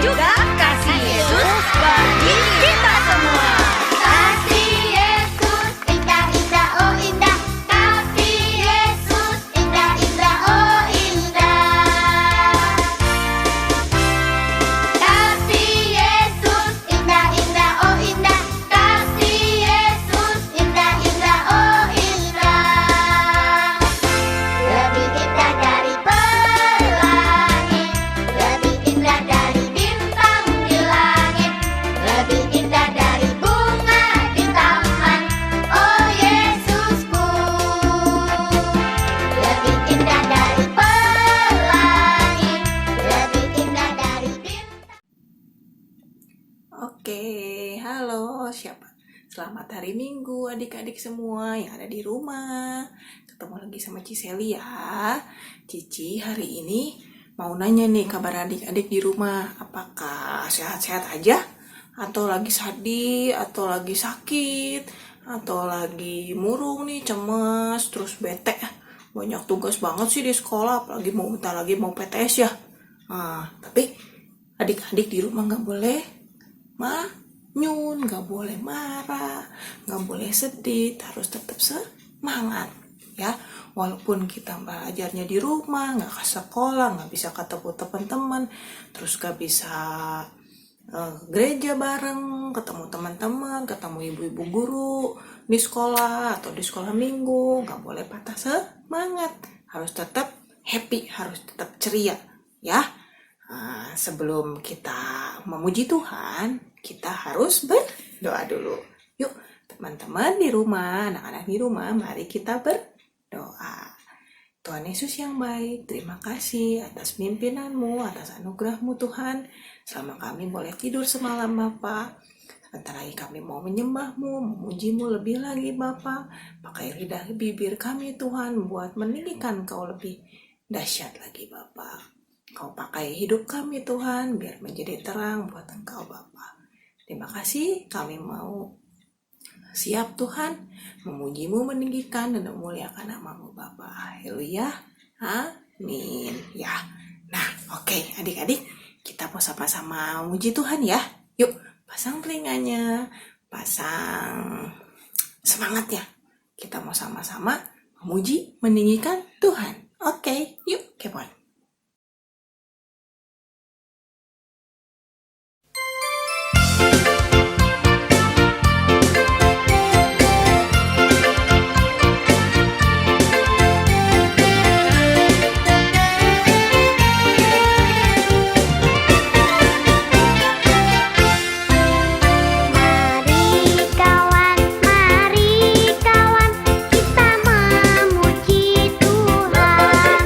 juga kasih Yesus bagi kita semua. Kasih Yesus indah indah oh indah, kasih Yesus indah indah oh indah. Kasih Yesus indah indah oh indah, kasih Yesus indah indah oh indah. Lebih indah dari pelangi, lebih indah dari bintang di langit, lebih indah dari bunga di taman. Oh Yesusku, lebih indah dari pelangi, lebih indah dari bintang. Oke, halo siapa? Selamat hari Minggu adik-adik semua yang ada di rumah. Ketemu lagi sama Ciseli ya. Cici hari ini mau nanya nih kabar adik-adik di rumah. Apakah sehat-sehat aja? Atau lagi sedih? Atau lagi sakit? Atau lagi murung nih, cemas, terus bete? Banyak tugas banget sih di sekolah, apalagi bentar lagi mau PTS ya. Tapi adik-adik di rumah nggak boleh manyun, nggak boleh marah, nggak boleh sedih, harus tetap semangat ya. Walaupun kita belajarnya di rumah, nggak ke sekolah, nggak bisa ketemu teman-teman, terus nggak bisa gereja bareng, ketemu teman-teman, ketemu ibu-ibu guru di sekolah atau di sekolah minggu, nggak boleh patah semangat, harus tetap happy, harus tetap ceria ya. Sebelum kita memuji Tuhan, kita harus berdoa dulu. Yuk teman-teman di rumah, anak-anak di rumah, mari kita berdoa. Tuhan Yesus yang baik, terima kasih atas pimpinanmu, atas anugerahmu Tuhan. Selama kami boleh tidur semalam Bapa, sebentar lagi kami mau menyembahmu, memujimu lebih lagi Bapa. Pakai lidah bibir kami Tuhan, buat meninggikan Kau lebih dahsyat lagi Bapa. Kau pakai hidup kami Tuhan, biar menjadi terang buat Engkau Bapa. Terima kasih, kami mau siap Tuhan, memujimu, meninggikan, dan memuliakan nama-Mu Bapa. Haleluya, amin. Ya, nah oke adik-adik, kita mau sama-sama memuji Tuhan ya. Yuk, pasang telinganya, pasang semangatnya. Kita mau sama-sama memuji, meninggikan Tuhan. Oke, yuk, come on. Mari kawan, kita memuji Tuhan.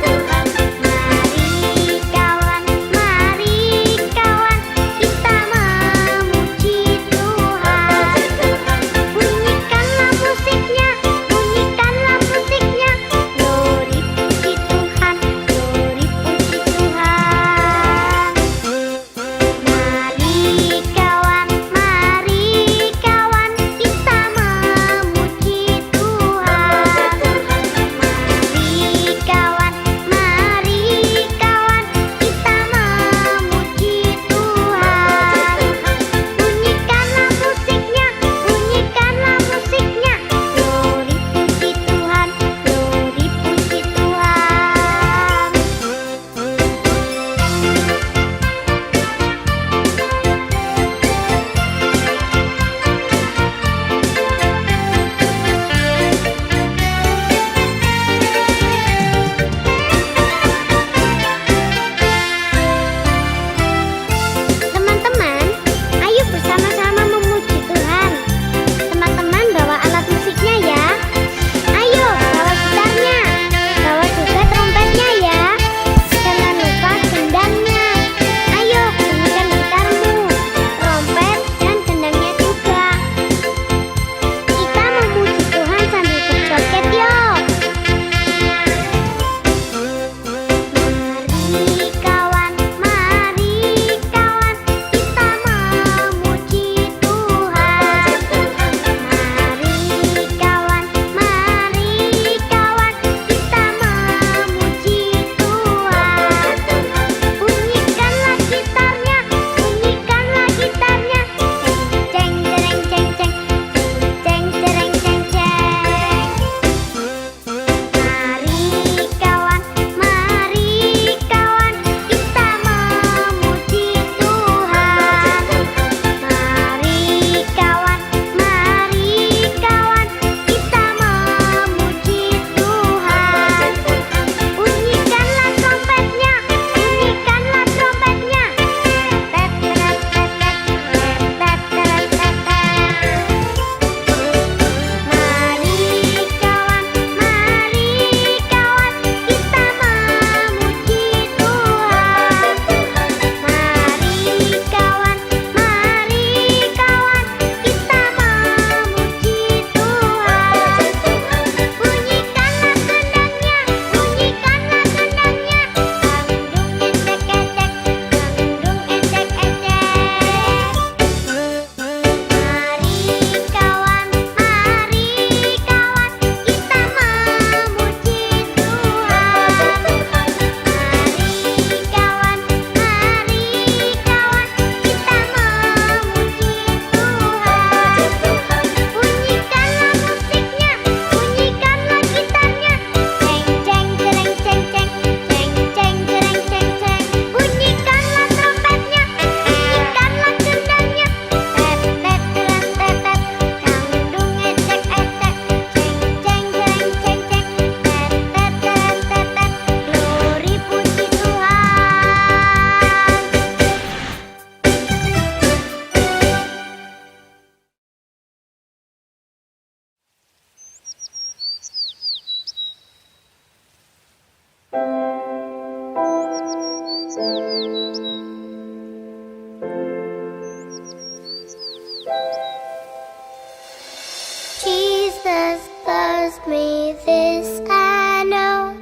This I know,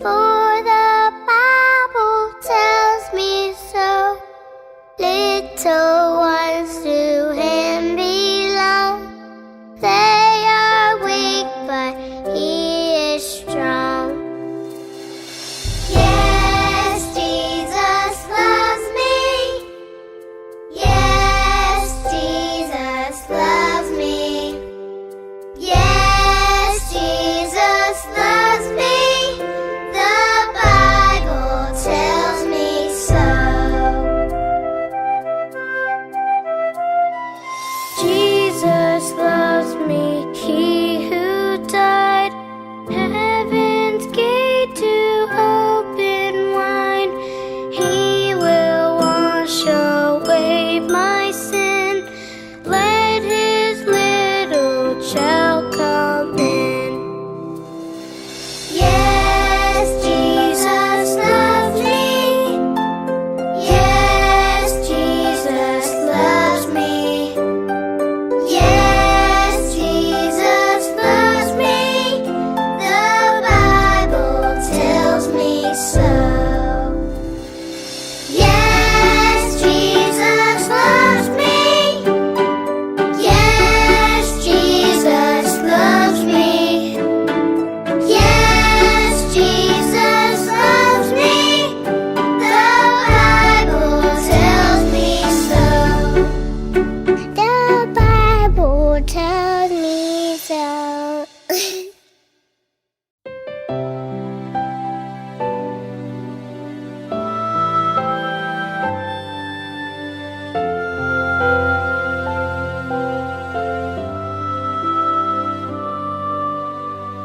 for the Bible tells me so. Little ones to Him belong. They are weak, but He is strong. Yes, Jesus loves me. Yes, Jesus loves me. Yes, Jesus loves me. The Bible tells me so. Jesus loves me, He who died, heaven's gate to open wide. He will wash away my sin. Let His little child come in. Yes, Jesus loves me. Yes, Jesus loves me. Yes, Jesus loves me. The Bible tells me so. Yes, Jesus loves me. Yes, Jesus loves me. Yes, Jesus loves me. The Bible tells me so. The Bible tells me so.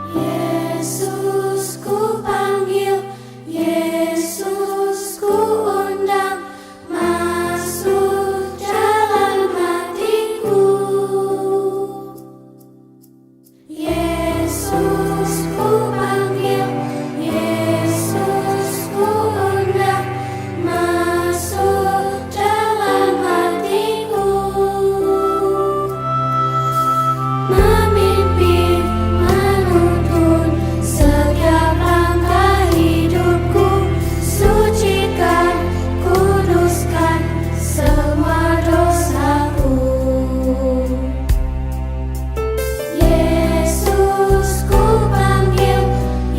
Yesus ku panggil, Yesus ku undang, masuk dalam hatiku. Yesus ku panggil, Yesus ku undang, masuk dalam hatiku. Memimpin, menuntun setiap langkah hidupku. Sucikan, kuduskan semua dosaku. Yesus ku panggil,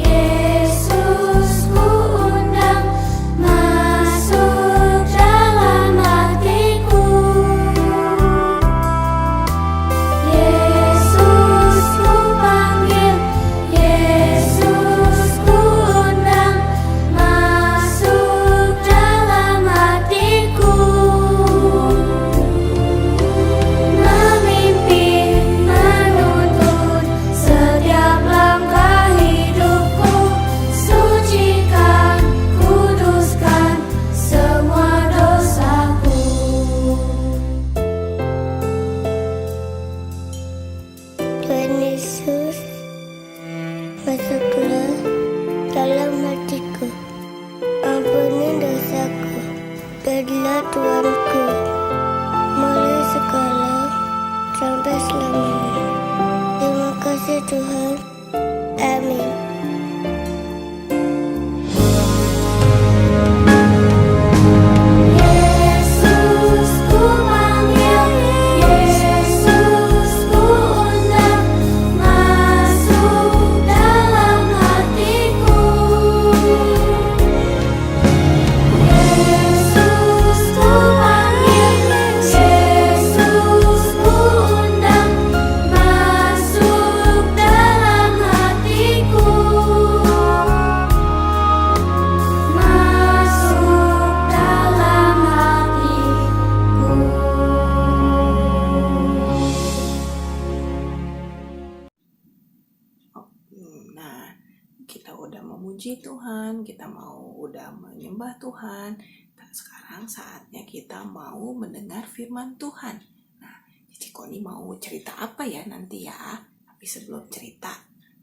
Yesus ku undang, masuk dalam hatiku. Yesus ku panggil, Yesus ku undang, masuk dalam hatiku. Memimpin, menuntun setiap langkah hidupku. Sucikan, kuduskan semua dosaku. Tuhan Yesus, masuklah dalam hatiku. Ampuni dosaku, jadilah Tuanku, mulai sekarang sampai selamanya. Terima kasih Tuhan. Amin. Yesus ku panggil, Yesus ku undang, masuk dalam hatiku. Yesus ku panggil, Yesus ku undang, masuk dalam hatiku. Masuk dalam hatiku. Nah, kita udah memuji Tuhan, kita udah menyembah Tuhan. Dan sekarang saatnya kita mau mendengar firman Tuhan. Nah, Cici Koni mau cerita apa ya nanti ya? Tapi sebelum cerita,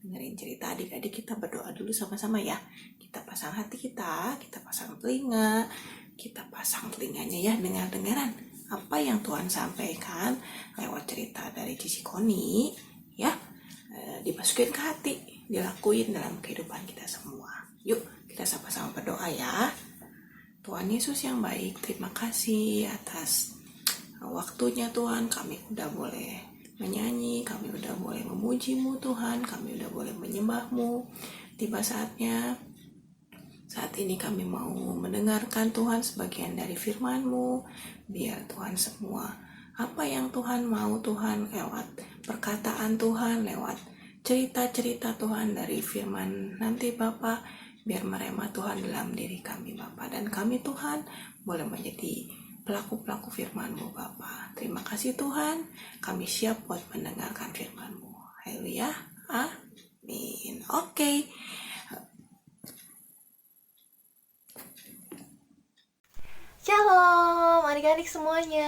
dengerin cerita adik-adik, kita berdoa dulu sama-sama ya. Kita pasang hati kita pasang telinga, kita pasang telinganya ya, dengar-dengaran apa yang Tuhan sampaikan lewat cerita dari Cici Koni ya. Dimasukin ke hati. dilakuin dalam kehidupan kita semua. Yuk kita sama-sama berdoa ya. Tuhan Yesus yang baik, terima kasih atas waktunya Tuhan. Kami udah boleh menyanyi, kami udah boleh memuji-Mu Tuhan, kami udah boleh menyembah-Mu. Tiba saatnya saat ini kami mau mendengarkan Tuhan sebagian dari firman-Mu. Biar Tuhan semua apa yang Tuhan mau Tuhan lewat perkataan Tuhan, lewat cerita-cerita Tuhan dari firman nanti Bapa, biar merema Tuhan dalam diri kami Bapa. Dan kami Tuhan boleh menjadi pelaku-pelaku firman-Mu Bapa. Terima kasih Tuhan, kami siap buat mendengarkan firman-Mu. Haleluya, amin. Oke. Shalom adik-adik semuanya,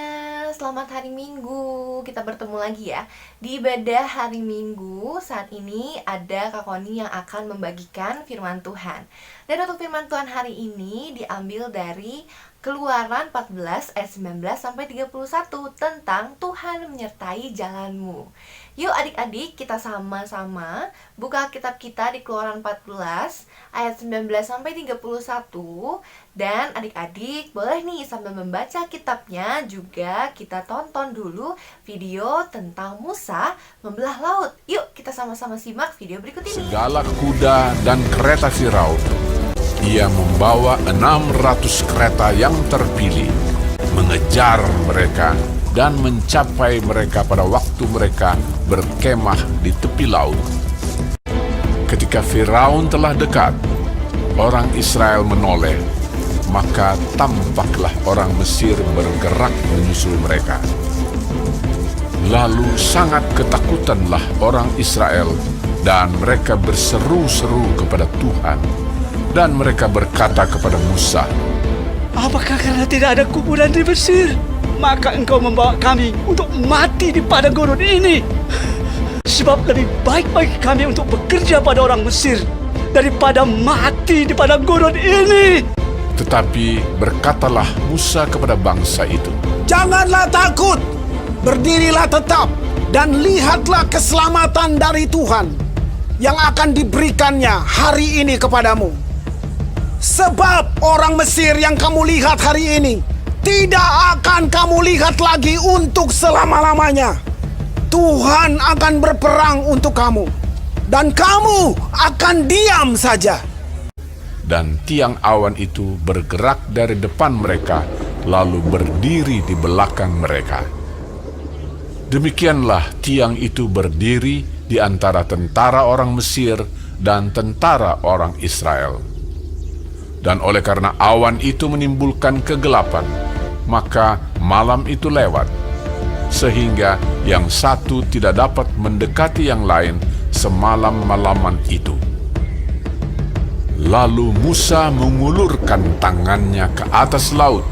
selamat hari Minggu. Kita bertemu lagi ya di ibadah hari Minggu. Saat ini ada Kak Koni yang akan membagikan firman Tuhan. Dan untuk firman Tuhan hari ini diambil dari Keluaran 14 ayat 19 sampai 31 tentang Tuhan menyertai jalanmu. Yuk adik-adik kita sama-sama buka kitab kita di Keluaran 14 ayat 19 sampai 31. Dan adik-adik boleh nih sambil membaca kitabnya juga kita tonton dulu video tentang Musa membelah laut. Yuk kita sama-sama simak video berikut ini. Segala kuda dan kereta Firaun, ia membawa 600 kereta yang terpilih, mengejar mereka dan mencapai mereka pada waktu mereka berkemah di tepi laut. Ketika Firaun telah dekat, orang Israel menoleh, maka tampaklah orang Mesir bergerak menyusul mereka. Lalu sangat ketakutanlah orang Israel, dan mereka berseru-seru kepada Tuhan. Dan mereka berkata kepada Musa, "Apakah karena tidak ada kuburan di Mesir, maka engkau membawa kami untuk mati di padang gurun ini? Sebab lebih baik bagi kami untuk bekerja pada orang Mesir daripada mati di padang gurun ini." Tetapi berkatalah Musa kepada bangsa itu, "Janganlah takut, berdirilah tetap, dan lihatlah keselamatan dari Tuhan yang akan diberikannya hari ini kepadamu. Sebab orang Mesir yang kamu lihat hari ini tidak akan kamu lihat lagi untuk selama-lamanya. Tuhan akan berperang untuk kamu, dan kamu akan diam saja." dan tiang awan itu bergerak dari depan mereka, lalu berdiri di belakang mereka. Demikianlah tiang itu berdiri di antara tentara orang Mesir dan tentara orang Israel. Dan oleh karena awan itu menimbulkan kegelapan, maka malam itu lewat, sehingga yang satu tidak dapat mendekati yang lain semalam-malaman itu. Lalu Musa mengulurkan tangannya ke atas laut,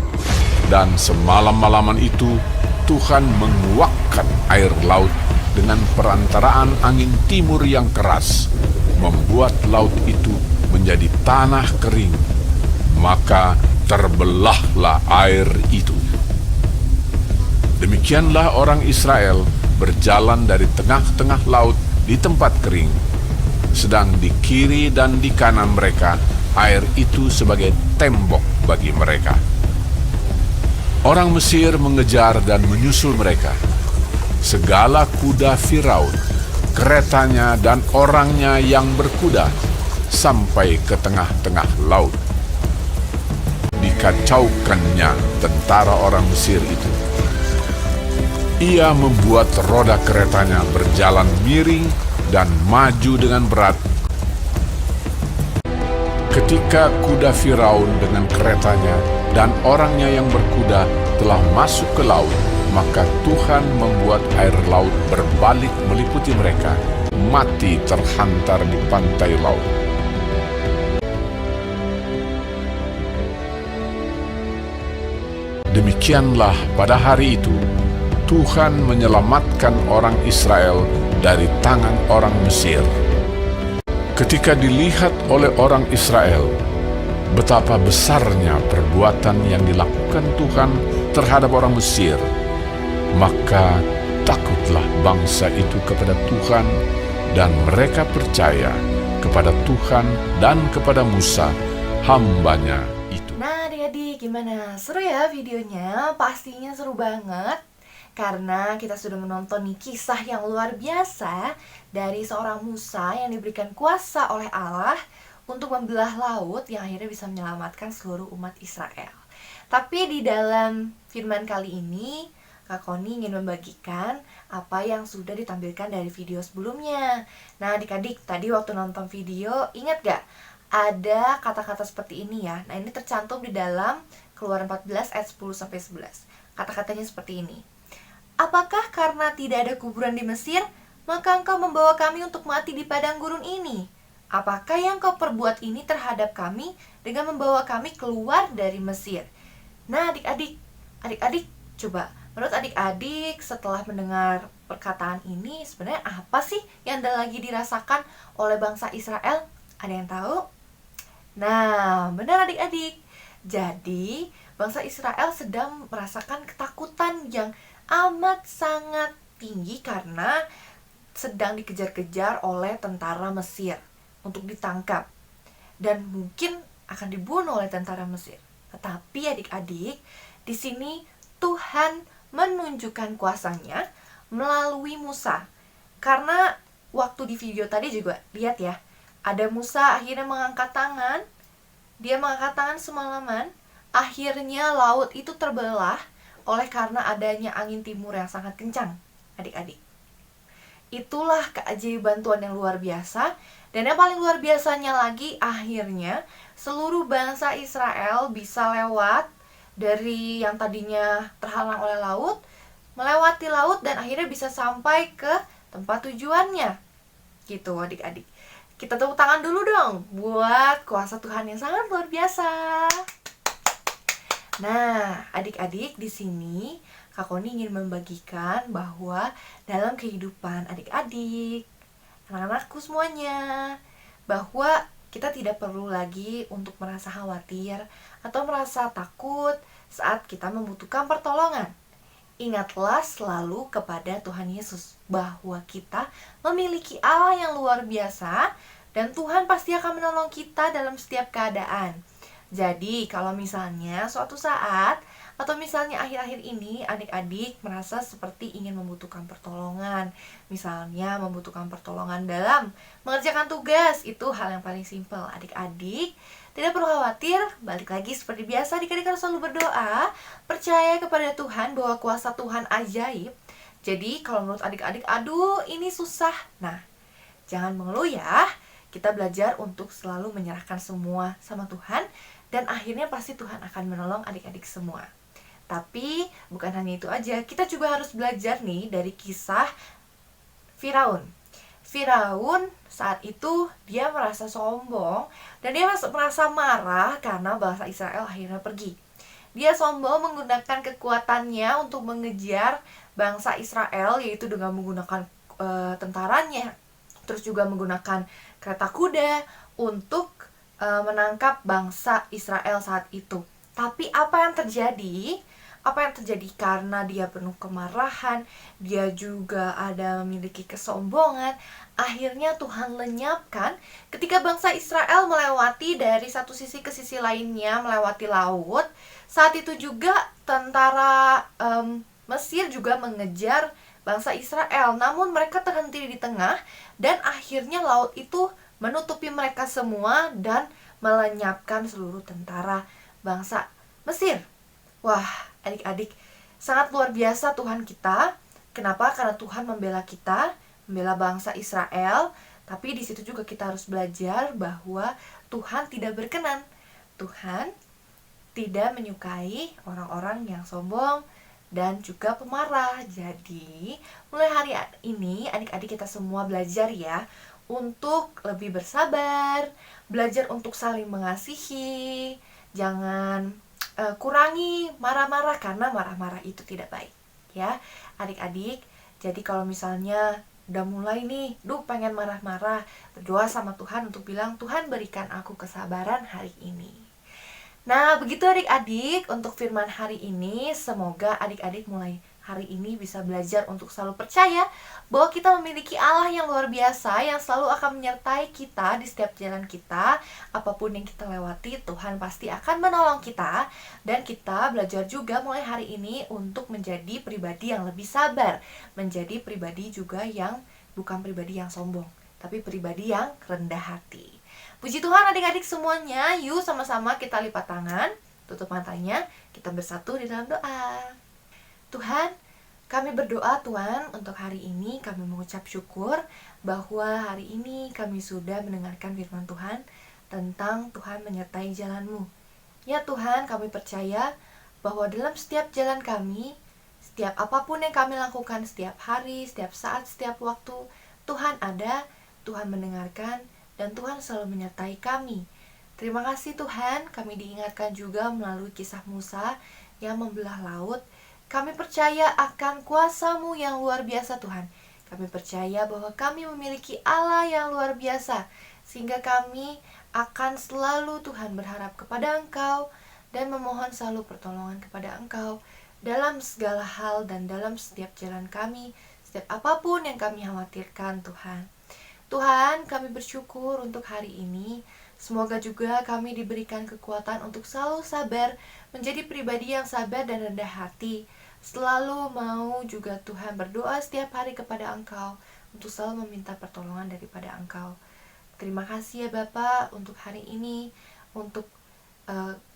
dan semalam-malaman itu Tuhan menguakkan air laut dengan perantaraan angin timur yang keras, membuat laut itu menjadi tanah kering. Maka terbelahlah air itu. Demikianlah orang Israel berjalan dari tengah-tengah laut di tempat kering, sedang di kiri dan di kanan mereka air itu sebagai tembok bagi mereka. Orang Mesir mengejar dan menyusul mereka. Segala kuda Firaun, keretanya dan orangnya yang berkuda, sampai ke tengah-tengah laut. Dikacaukannya tentara orang Mesir itu. Ia membuat roda keretanya berjalan miring dan maju dengan berat. Ketika kuda Firaun dengan keretanya dan orangnya yang berkuda telah masuk ke laut, maka Tuhan membuat air laut berbalik meliputi mereka, mati terhantar di pantai laut. Demikianlah pada hari itu, Tuhan menyelamatkan orang Israel dari tangan orang Mesir. Ketika dilihat oleh orang Israel betapa besarnya perbuatan yang dilakukan Tuhan terhadap orang Mesir, maka takutlah bangsa itu kepada Tuhan, dan mereka percaya kepada Tuhan dan kepada Musa, hambanya itu. Nah adik-adik, gimana? Seru ya videonya? Pastinya seru banget. Karena kita sudah menonton nih kisah yang luar biasa dari seorang Musa yang diberikan kuasa oleh Allah untuk membelah laut yang akhirnya bisa menyelamatkan seluruh umat Israel. Tapi di dalam firman kali ini, Kak Koni ingin membagikan apa yang sudah ditampilkan dari video sebelumnya. Nah adik-adik, tadi waktu nonton video, ingat gak? Ada kata-kata seperti ini ya. Nah ini tercantum di dalam Keluaran 14 ayat 10-11. Kata-katanya seperti ini. Apakah karena tidak ada kuburan di Mesir, maka engkau membawa kami untuk mati di padang gurun ini? Apakah yang kau perbuat ini terhadap kami dengan membawa kami keluar dari Mesir? Nah adik-adik coba, menurut adik-adik setelah mendengar perkataan ini, sebenarnya apa sih yang lagi dirasakan oleh bangsa Israel? Ada yang tahu? Nah, benar adik-adik. Jadi, bangsa Israel sedang merasakan ketakutan yang amat sangat tinggi karena sedang dikejar-kejar oleh tentara Mesir untuk ditangkap dan mungkin akan dibunuh oleh tentara Mesir. Tetapi adik-adik, di sini Tuhan menunjukkan kuasanya melalui Musa. Karena waktu di video tadi juga lihat ya, ada Musa akhirnya mengangkat tangan. Dia mengangkat tangan semalaman, akhirnya laut itu terbelah oleh karena adanya angin timur yang sangat kencang, adik-adik. Itulah keajaiban Tuhan yang luar biasa. Dan yang paling luar biasanya lagi, akhirnya seluruh bangsa Israel bisa lewat dari yang tadinya terhalang oleh laut, melewati laut dan akhirnya bisa sampai ke tempat tujuannya. Gitu adik-adik. Kita tepuk tangan dulu dong buat kuasa Tuhan yang sangat luar biasa. Nah, adik-adik, di sini Kak Koni ingin membagikan bahwa dalam kehidupan adik-adik, anak-anakku semuanya, bahwa kita tidak perlu lagi untuk merasa khawatir atau merasa takut saat kita membutuhkan pertolongan. Ingatlah selalu kepada Tuhan Yesus bahwa kita memiliki Allah yang luar biasa dan Tuhan pasti akan menolong kita dalam setiap keadaan. Jadi kalau misalnya suatu saat atau misalnya akhir-akhir ini adik-adik merasa seperti ingin membutuhkan pertolongan, misalnya membutuhkan pertolongan dalam mengerjakan tugas, itu hal yang paling simpel. Adik-adik tidak perlu khawatir, balik lagi seperti biasa, adik-adik harus selalu berdoa, percaya kepada Tuhan bahwa kuasa Tuhan ajaib. Jadi kalau menurut adik-adik, aduh ini susah, nah jangan mengeluh ya. Kita belajar untuk selalu menyerahkan semua sama Tuhan, dan akhirnya pasti Tuhan akan menolong adik-adik semua. Tapi bukan hanya itu aja, kita juga harus belajar nih dari kisah Firaun. Firaun saat itu dia merasa sombong dan dia merasa marah karena bangsa Israel akhirnya pergi. Dia sombong menggunakan kekuatannya untuk mengejar bangsa Israel, yaitu dengan menggunakan tentaranya, terus juga menggunakan kereta kuda untuk menangkap bangsa Israel saat itu. Tapi apa yang terjadi? Karena dia penuh kemarahan, dia juga ada memiliki kesombongan. Akhirnya Tuhan lenyapkan ketika bangsa Israel melewati dari satu sisi ke sisi lainnya, melewati laut. Saat itu juga tentara Mesir juga mengejar bangsa Israel, namun mereka terhenti di tengah dan akhirnya laut itu menutupi mereka semua dan melenyapkan seluruh tentara bangsa Mesir. Wah, adik-adik, sangat luar biasa Tuhan kita. Kenapa? Karena Tuhan membela kita, membela bangsa Israel. Tapi di situ juga kita harus belajar bahwa Tuhan tidak berkenan. Tuhan tidak menyukai orang-orang yang sombong dan juga pemarah. Jadi, mulai hari ini adik-adik kita semua belajar ya untuk lebih bersabar, belajar untuk saling mengasihi, jangan kurangi marah-marah karena marah-marah itu tidak baik ya adik-adik. Jadi kalau misalnya udah mulai nih, pengen marah-marah, berdoa sama Tuhan untuk bilang, Tuhan berikan aku kesabaran hari ini. Nah begitu adik-adik untuk firman hari ini. Semoga adik-adik mulai hari ini bisa belajar untuk selalu percaya bahwa kita memiliki Allah yang luar biasa yang selalu akan menyertai kita di setiap jalan kita. Apapun yang kita lewati, Tuhan pasti akan menolong kita. Dan kita belajar juga mulai hari ini untuk menjadi pribadi yang lebih sabar, menjadi pribadi juga yang bukan pribadi yang sombong, tapi pribadi yang rendah hati. Puji Tuhan adik-adik semuanya. Yuk sama-sama kita lipat tangan, tutup matanya, kita bersatu di dalam doa. Tuhan, kami berdoa Tuhan untuk hari ini. Kami mengucap syukur bahwa hari ini kami sudah mendengarkan firman Tuhan tentang Tuhan menyertai jalan-Mu. Ya Tuhan, kami percaya bahwa dalam setiap jalan kami, setiap apapun yang kami lakukan, setiap hari, setiap saat, setiap waktu, Tuhan ada, Tuhan mendengarkan, dan Tuhan selalu menyertai kami. Terima kasih Tuhan, kami diingatkan juga melalui kisah Musa yang membelah laut. Kami percaya akan kuasa-Mu yang luar biasa Tuhan. Kami percaya bahwa kami memiliki Allah yang luar biasa, sehingga kami akan selalu Tuhan berharap kepada Engkau dan memohon selalu pertolongan kepada Engkau dalam segala hal dan dalam setiap jalan kami, setiap apapun yang kami khawatirkan Tuhan. Tuhan, kami bersyukur untuk hari ini. Semoga juga kami diberikan kekuatan untuk selalu sabar, menjadi pribadi yang sabar dan rendah hati. Selalu mau juga Tuhan berdoa setiap hari kepada Engkau, untuk selalu meminta pertolongan daripada Engkau. Terima kasih ya Bapak untuk hari ini, untuk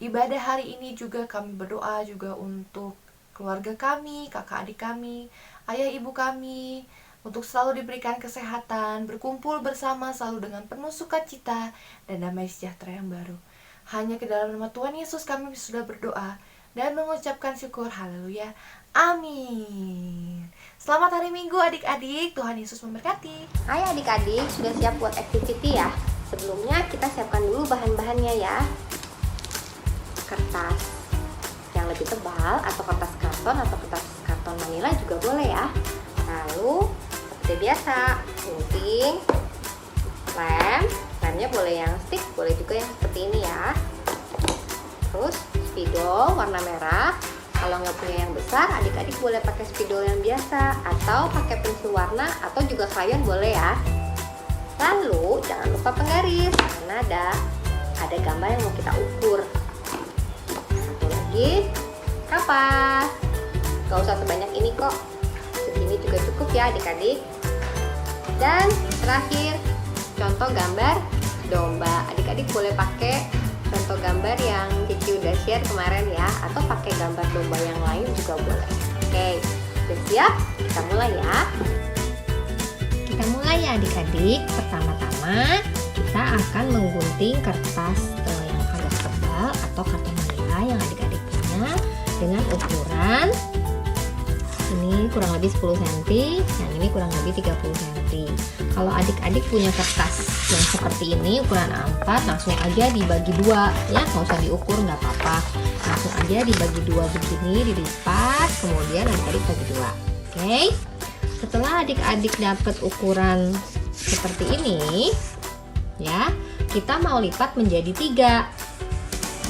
ibadah hari ini juga kami berdoa juga untuk keluarga kami, kakak adik kami, ayah ibu kami, untuk selalu diberikan kesehatan, berkumpul bersama selalu dengan penuh sukacita dan damai sejahtera yang baru. Hanya ke dalam nama Tuhan Yesus kami sudah berdoa dan mengucapkan syukur. Haleluya. Amin. Selamat hari Minggu adik-adik. Tuhan Yesus memberkati. Hai adik-adik, sudah siap buat activity ya? Sebelumnya kita siapkan dulu bahan-bahannya ya. Kertas yang lebih tebal atau kertas karton manila juga boleh ya. Lalu seperti biasa, gunting, lemnya boleh yang stick, boleh juga yang seperti ini ya. Terus spidol warna merah. Kalau nggak punya yang besar, adik-adik boleh pakai spidol yang biasa atau pakai pensil warna atau juga krayon boleh ya. Lalu jangan lupa penggaris karena ada gambar yang mau kita ukur. Satu lagi, kapas. Gak usah sebanyak ini kok, segini juga cukup ya adik-adik. Dan terakhir, contoh gambar domba. Adik-adik boleh pakai contoh gambar yang Cici udah share kemarin ya, atau pakai gambar domba yang lain juga boleh. Oke, udah siap? Kita mulai ya. Kita mulai ya adik-adik. Pertama-tama kita akan menggunting kertas yang agak tebal atau karton manila yang adik-adik punya dengan ukuran ini kurang lebih 10 cm, yang ini kurang lebih 30 cm. Kalau adik-adik punya kertas yang seperti ini ukuran A4, langsung aja dibagi dua ya, nggak usah diukur, nggak apa-apa, langsung aja dibagi dua begini, dilipat, kemudian adik-adik bagi dua. Oke, setelah adik-adik dapat ukuran seperti ini ya, kita mau lipat menjadi 3.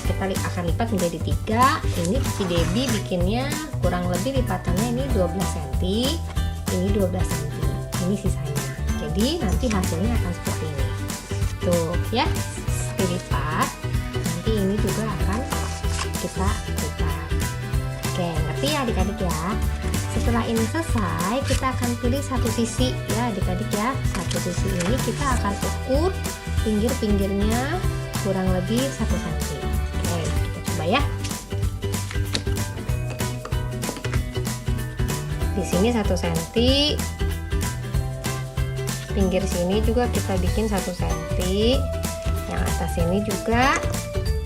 Kita akan lipat menjadi 3. Ini si Debbie bikinnya kurang lebih lipatannya ini 12 cm, ini 12 cm, ini sisanya. Jadi nanti hasilnya akan seperti ini. Tuh ya, dilipat. Nanti ini juga akan kita lipat. Oke, ngerti ya adik-adik ya? Setelah ini selesai, kita akan pilih satu sisi ya adik-adik ya. Satu sisi ini kita akan ukur pinggir-pinggirnya kurang lebih 1 cm. Oke, kita coba ya. Di sini 1 cm. Pinggir sini juga kita bikin 1 cm. Yang atas ini juga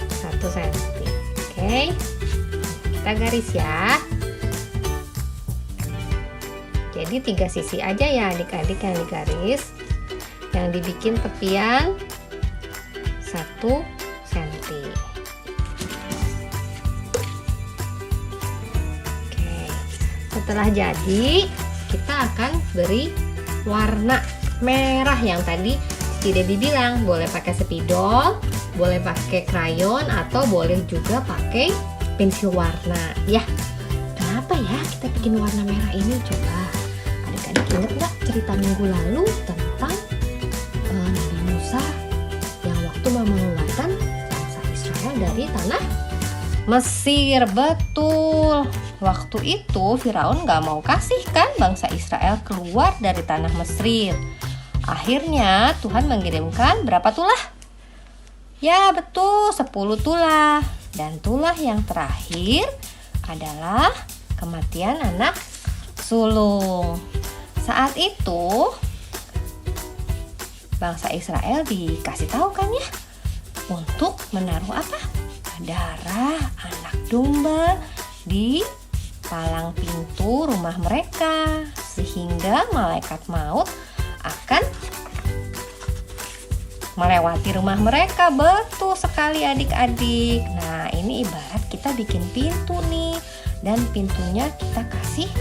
1 cm. Oke. Kita garis ya. Jadi 3 sisi aja ya adik-adik yang digaris. Yang dibikin tepian 1 cm. Oke. Setelah jadi, kita akan beri warna merah yang tadi si Debbie bilang. Boleh pakai spidol, boleh pakai krayon, atau boleh juga pakai pensil warna ya. Kenapa ya kita bikin warna merah ini? Coba adik-adik ingat nggak cerita minggu lalu tentang Nabi Musa yang waktu mau mengeluarkan bangsa Israel dari tanah Mesir? Betul. Waktu itu Firaun gak mau kasih kan bangsa Israel keluar dari tanah Mesir. Akhirnya Tuhan mengirimkan berapa tulah? Ya betul, 10 tulah. Dan tulah yang terakhir adalah kematian anak sulung. Saat itu bangsa Israel dikasih tahu kan ya, untuk menaruh apa? Darah anak domba di palang pintu rumah mereka, sehingga malaikat maut akan melewati rumah mereka. Betul sekali adik-adik. Nah, ini ibarat kita bikin pintu nih, dan pintunya kita kasih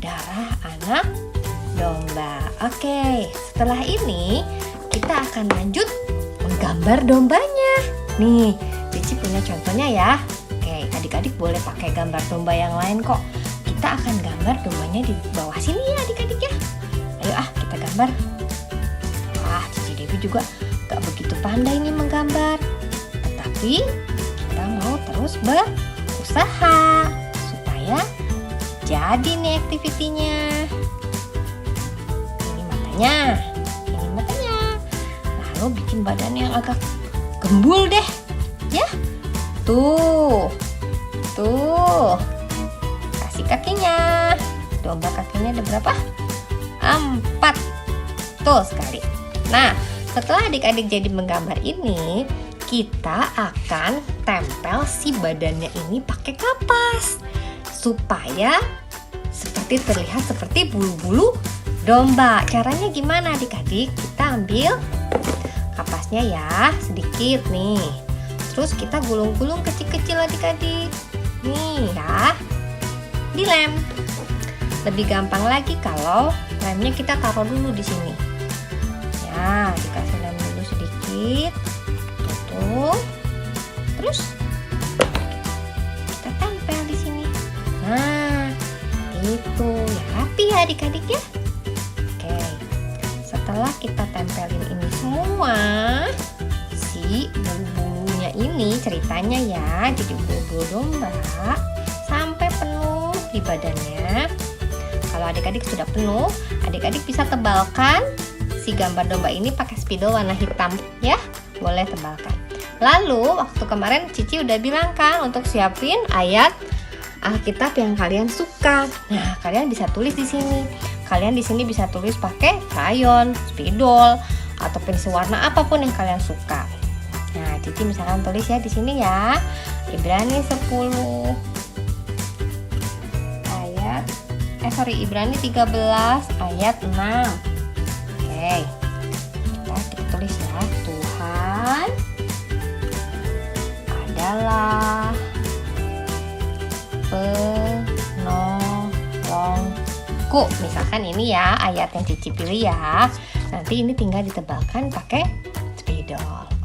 darah anak domba. Oke, setelah ini kita akan lanjut menggambar dombanya. Nih, Cici punya contohnya ya. Oke, adik-adik boleh pakai gambar domba yang lain kok. Kita akan gambar dombanya di bawah sini ya adik-adik ya. Ayo kita gambar. Wah, Cici Dewi juga gak begitu pandai nih menggambar. Tetapi kita mau terus berusaha supaya jadi nih aktivitinya. Ini matanya. Lalu bikin badan yang agak gembul deh. Ya, tuh, kasih kakinya. Domba kakinya ada berapa? 4. Tuh sekali. Nah, setelah adik-adik jadi menggambar ini, kita akan tempel si badannya ini pakai kapas supaya seperti terlihat seperti bulu-bulu domba. Caranya gimana adik-adik? Kita ambil kapasnya ya, sedikit nih. Terus kita gulung-gulung kecil-kecil adik-adik. Nih ya, dilem. Lebih gampang lagi kalau lemnya kita taruh dulu di sini. Ya, dikasih lem dulu sedikit. Tutup. Terus kita tempel di sini. Nah, itu ya, rapi ya adik-adik ya. Oke. Setelah kita tempelin ini semua, si bulu-bulunya ini ceritanya ya jadi bulu-bulu domba sampai penuh di badannya. Kalau adik-adik sudah penuh, adik-adik bisa tebalkan si gambar domba ini pakai spidol warna hitam ya, boleh tebalkan. Lalu waktu kemarin Cici udah bilang kan untuk siapin ayat Alkitab yang kalian suka. Nah, kalian bisa tulis di sini. Kalian di sini bisa tulis pakai krayon, spidol, atau pensil warna apapun yang kalian suka. Nah, Cici misalkan tulis ya di sini ya. Ibrani 10 ayat Ibrani 13 ayat 6. Oke. Kita tulis ya. Tuhan adalah penolongku. Misalkan ini ya ayat yang Cici pilih ya. Nanti ini tinggal ditebalkan pakai spidol.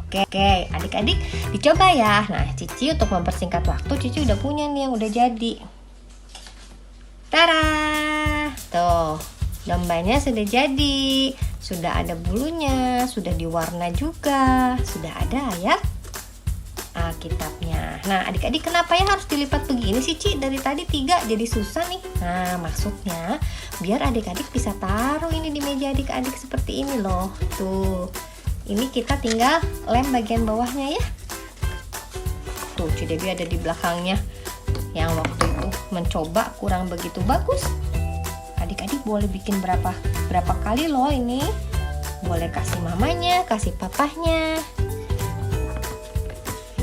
Oke, adik-adik dicoba ya. Nah, Cici untuk mempersingkat waktu, Cici udah punya nih yang udah jadi. Tara! Tuh, dombanya sudah jadi. Sudah ada bulunya, sudah diwarna juga, sudah ada ayat Alkitabnya. Nah, adik-adik kenapa ya harus dilipat begini sih, Ci? Dari tadi 3 jadi susah nih. Nah, maksudnya biar adik-adik bisa taruh ini di meja adik-adik seperti ini loh. Tuh. Ini kita tinggal lem bagian bawahnya ya. Tuh, Cidewi ada di belakangnya. Yang waktu itu mencoba kurang begitu bagus. Adik-adik boleh bikin berapa kali loh ini. Boleh kasih mamanya, kasih papahnya.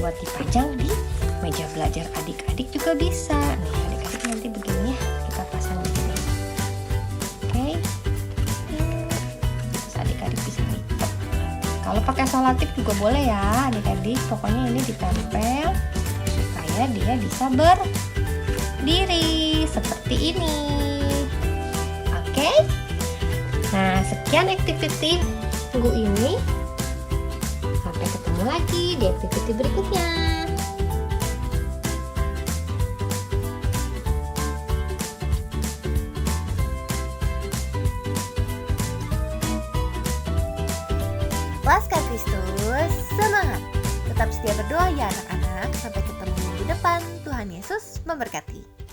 Buat dipajang di meja belajar adik-adik juga bisa. Nih, adik-adik nanti begini ya. Kita pasang di sini. Oke. Terus adik-adik bisa lipat. Kalau pakai selotip juga boleh ya adik-adik. Pokoknya ini ditempel supaya dia bisa berdiri seperti ini. Oke. Nah, sekian activity minggu ini. Sampai ketemu lagi di activity berikutnya. Tetap setia berdoa ya anak-anak. Sampai ketemu minggu depan. Tuhan Yesus memberkati.